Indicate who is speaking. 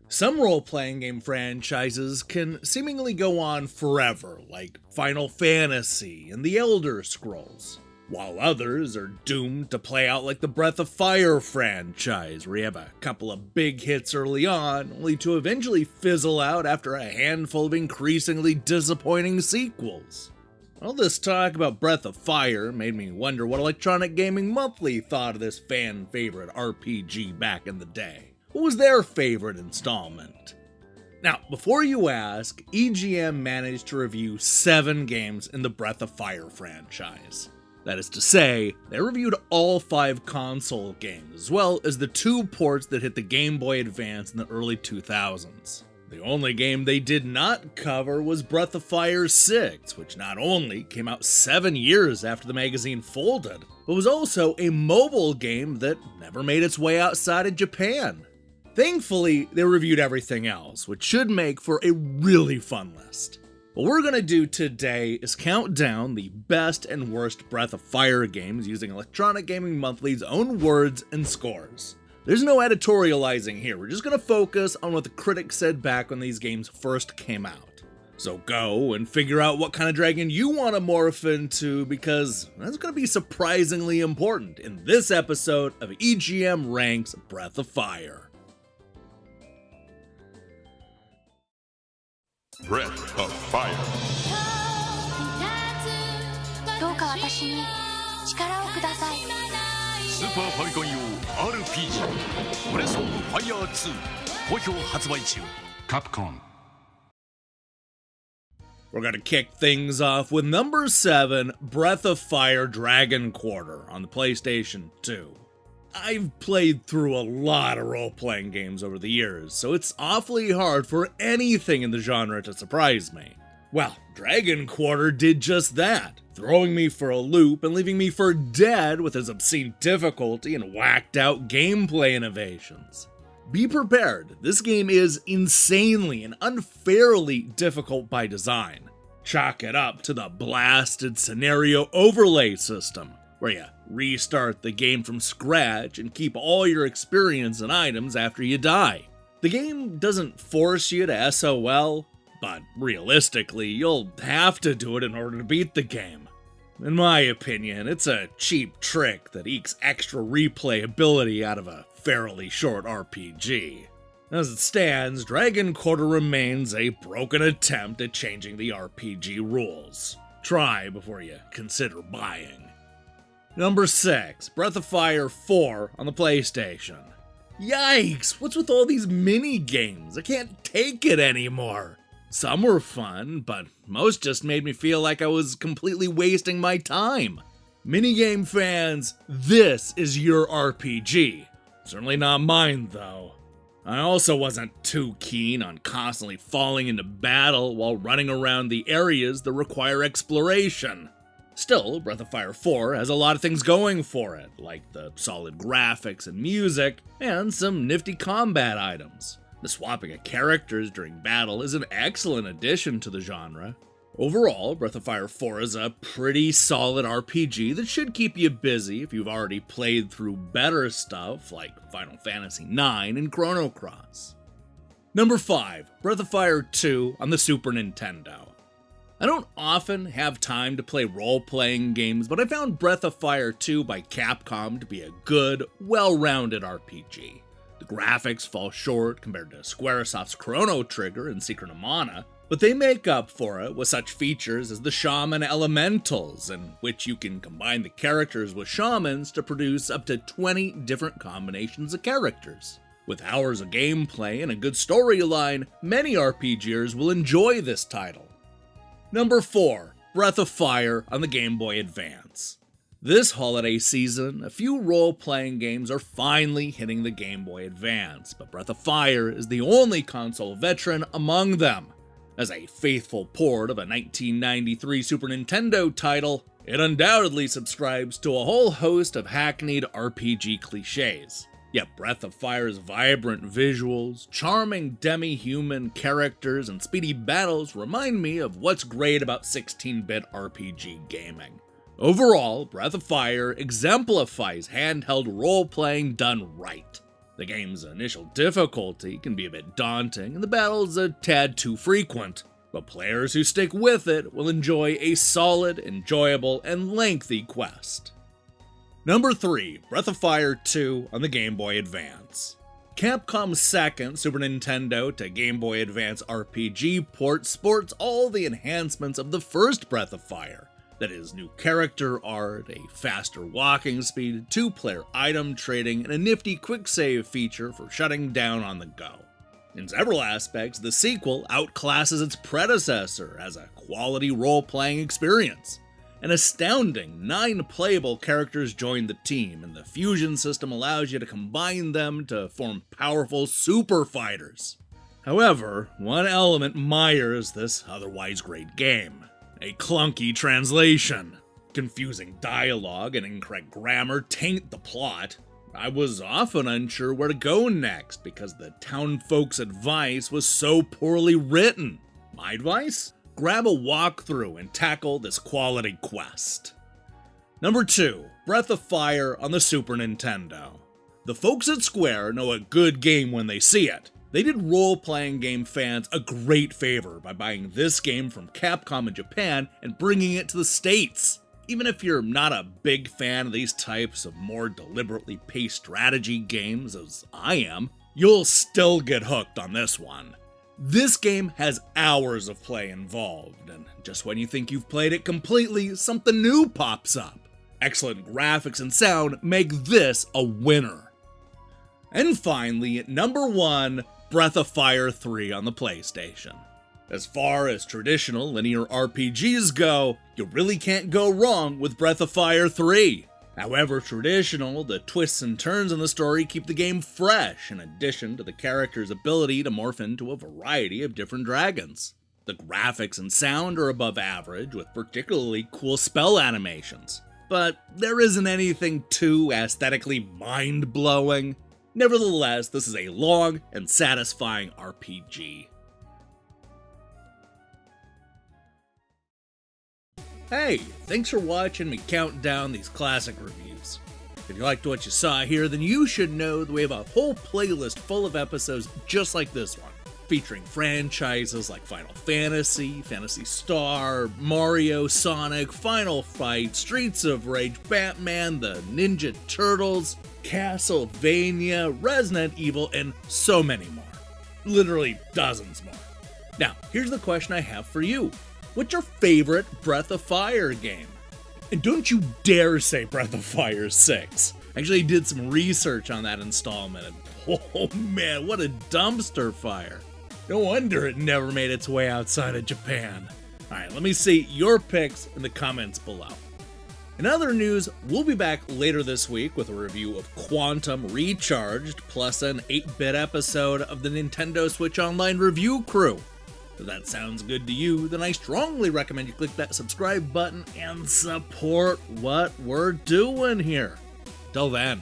Speaker 1: Some role-playing game franchises can seemingly go on forever, like Final Fantasy and the Elder Scrolls, while others are doomed to play out like the Breath of Fire franchise, where you have a couple of big hits early on, only to eventually fizzle out after a handful of increasingly disappointing sequels. All this talk about Breath of Fire made me wonder what Electronic Gaming Monthly thought of this fan-favorite RPG back in the day. What was their favorite installment? Now, before you ask, EGM managed to review 7 games in the Breath of Fire franchise. That is to say, they reviewed all 5 console games, as well as the 2 ports that hit the Game Boy Advance in the early 2000s. The only game they did not cover was Breath of Fire 6, which not only came out 7 years after the magazine folded, but was also a mobile game that never made its way outside of Japan. Thankfully, they reviewed everything else, which should make for a really fun list. What we're going to do today is count down the best and worst Breath of Fire games using Electronic Gaming Monthly's own words and scores. There's no editorializing here, we're just going to focus on what the critics said back when these games first came out. So go and figure out what kind of dragon you want to morph into, because that's going to be surprisingly important in this episode of EGM Ranks Breath of Fire.
Speaker 2: Breath of Fire.
Speaker 3: どうか私に力をください。
Speaker 4: スーパーファミコン用 RPG ブレスオブファイヤー2好評発売中 Capcom.
Speaker 1: We're gonna kick things off with number 7, Breath of Fire Dragon Quarter on the PlayStation 2. I've played through a lot of role-playing games over the years, so it's awfully hard for anything in the genre to surprise me. Well, Dragon Quarter did just that, throwing me for a loop and leaving me for dead with his obscene difficulty and whacked-out gameplay innovations. Be prepared, this game is insanely and unfairly difficult by design. Chalk it up to the blasted scenario overlay system, where you restart the game from scratch and keep all your experience and items after you die. The game doesn't force you to SOL, but realistically, you'll have to do it in order to beat the game. In my opinion, it's a cheap trick that ekes extra replayability out of a fairly short RPG. As it stands, Dragon Quarter remains a broken attempt at changing the RPG rules. Try before you consider buying. Number 6, Breath of Fire 4 on the PlayStation. Yikes, what's with all these mini-games? I can't take it anymore. Some were fun, but most just made me feel like I was completely wasting my time. Minigame fans, this is your RPG. Certainly not mine, though. I also wasn't too keen on constantly falling into battle while running around the areas that require exploration. Still, Breath of Fire 4 has a lot of things going for it, like the solid graphics and music, and some nifty combat items. The swapping of characters during battle is an excellent addition to the genre. Overall, Breath of Fire 4 is a pretty solid RPG that should keep you busy if you've already played through better stuff like Final Fantasy IX and Chrono Cross. Number 5, Breath of Fire 2 on the Super Nintendo. I don't often have time to play role-playing games, but I found Breath of Fire 2 by Capcom to be a good, well-rounded RPG. The graphics fall short compared to Squaresoft's Chrono Trigger and Secret of Mana, but they make up for it with such features as the Shaman Elementals, in which you can combine the characters with shamans to produce up to 20 different combinations of characters. With hours of gameplay and a good storyline, many RPGers will enjoy this title. Number 4, Breath of Fire on the Game Boy Advance. This holiday season, a few role-playing games are finally hitting the Game Boy Advance, but Breath of Fire is the only console veteran among them. As a faithful port of a 1993 Super Nintendo title, it undoubtedly subscribes to a whole host of hackneyed RPG cliches. Yet Breath of Fire's vibrant visuals, charming demi-human characters, and speedy battles remind me of what's great about 16-bit RPG gaming. Overall, Breath of Fire exemplifies handheld role-playing done right. The game's initial difficulty can be a bit daunting, and the battles a tad too frequent, but players who stick with it will enjoy a solid, enjoyable, and lengthy quest. Number 3, Breath of Fire 2 on the Game Boy Advance. Capcom's second Super Nintendo to Game Boy Advance RPG port sports all the enhancements of the first Breath of Fire. That is, new character art, a faster walking speed, 2-player item trading, and a nifty quick save feature for shutting down on the go. In several aspects, the sequel outclasses its predecessor as a quality role-playing experience. An astounding 9 playable characters join the team, and the fusion system allows you to combine them to form powerful super fighters. However, one element mires this otherwise great game: a clunky translation. Confusing dialogue and incorrect grammar taint the plot. I was often unsure where to go next because the townfolk's advice was so poorly written. My advice? Grab a walkthrough and tackle this quality quest. Number 2, Breath of Fire on the Super Nintendo. The folks at Square know a good game when they see it. They did role-playing game fans a great favor by buying this game from Capcom in Japan and bringing it to the States. Even if you're not a big fan of these types of more deliberately paced strategy games as I am, you'll still get hooked on this one. This game has hours of play involved, and just when you think you've played it completely, something new pops up. Excellent graphics and sound make this a winner. And finally, number 1, Breath of Fire 3 on the PlayStation. As far as traditional linear RPGs go, you really can't go wrong with Breath of Fire 3. However traditional, the twists and turns in the story keep the game fresh, in addition to the character's ability to morph into a variety of different dragons. The graphics and sound are above average, with particularly cool spell animations. But there isn't anything too aesthetically mind-blowing. Nevertheless, this is a long and satisfying RPG. Hey, thanks for watching me count down these classic reviews. If you liked what you saw here, then you should know that we have a whole playlist full of episodes just like this one, featuring franchises like Final Fantasy, Phantasy Star, Mario, Sonic, Final Fight, Streets of Rage, Batman, the Ninja Turtles, Castlevania, Resident Evil, and so many more. Literally dozens more. Now, here's the question I have for you. What's your favorite Breath of Fire game? And don't you dare say Breath of Fire 6. I actually did some research on that installment, and oh man, what a dumpster fire. No wonder it never made its way outside of Japan. Alright, let me see your picks in the comments below. In other news, we'll be back later this week with a review of Quantum Recharged, plus an 8-bit episode of the Nintendo Switch Online Review Crew. If that sounds good to you, then I strongly recommend you click that subscribe button and support what we're doing here. Till then.